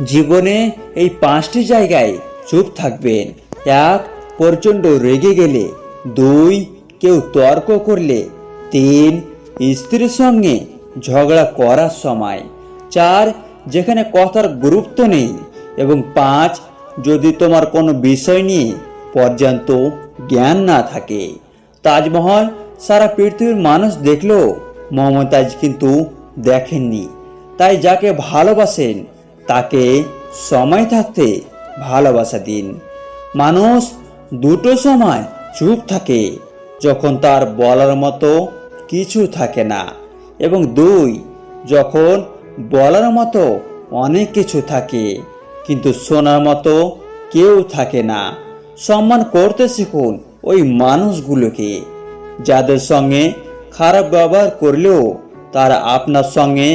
জীবনে এই 5টি জায়গায় চুপ থাকবেন। 1. প্রচণ্ড রেগে গেলে। 2. কেউ তর্ক করলে। 3. স্ত্রীর সঙ্গে ঝগড়া করার সময়। 4. যেখানে কথার গুরুত্ব নেই। এবং 5. যদি তোমার কোনো বিষয় নিয়ে পর্যন্ত জ্ঞান না থাকে। তাজমহল সারা পৃথিবীর মানুষ দেখলেও মমতাজ কিন্তু দেখেননি। তাই যাকে ভালোবাসেন তাকে সময় থাকতে ভালোবাসা দিন। মানুষ দুটো সময় চুপ থাকে, যখন তার বলার মতো কিছু থাকে না, এবং 2, যখন বলার মতো অনেক কিছু থাকে কিন্তু শোনার মতো কেউ থাকে না। সম্মান করতে শিখুন ওই মানুষগুলোকে যাদের সঙ্গে খারাপ ব্যবহার করলেও তারা আপনার সঙ্গে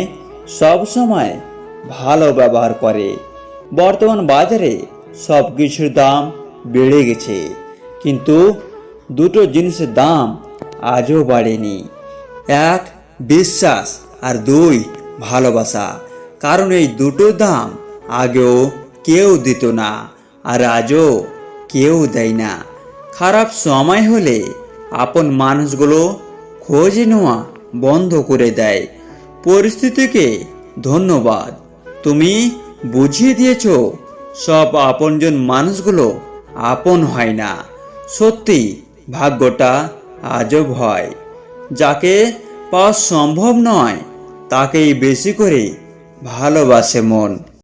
সব সময় ভালো ব্যবহার করে। বর্তমান বাজারে সব কিছুর দাম বেড়ে গেছে, কিন্তু দুটো জিনিসের দাম আজও বাড়েনি। 1. বিশ্বাস, আর 2. ভালোবাসা। কারণ এই দুটো দাম আগেও কেউ দিত না, আর আজও কেউ দেয় না। খারাপ সময় হলে আপন মানুষগুলো খোঁজ নেওয়া বন্ধ করে দেয়। পরিস্থিতিকে ধন্যবাদ, তুমি বুঝিয়ে দিয়েছ সব আপনজন মানুষগুলো আপন হয় না। সত্যি ভাগ্যটা আজব হয়। যাকে পাওয়া সম্ভব নয় তাকেই বেশি করে ভালোবাসে মন।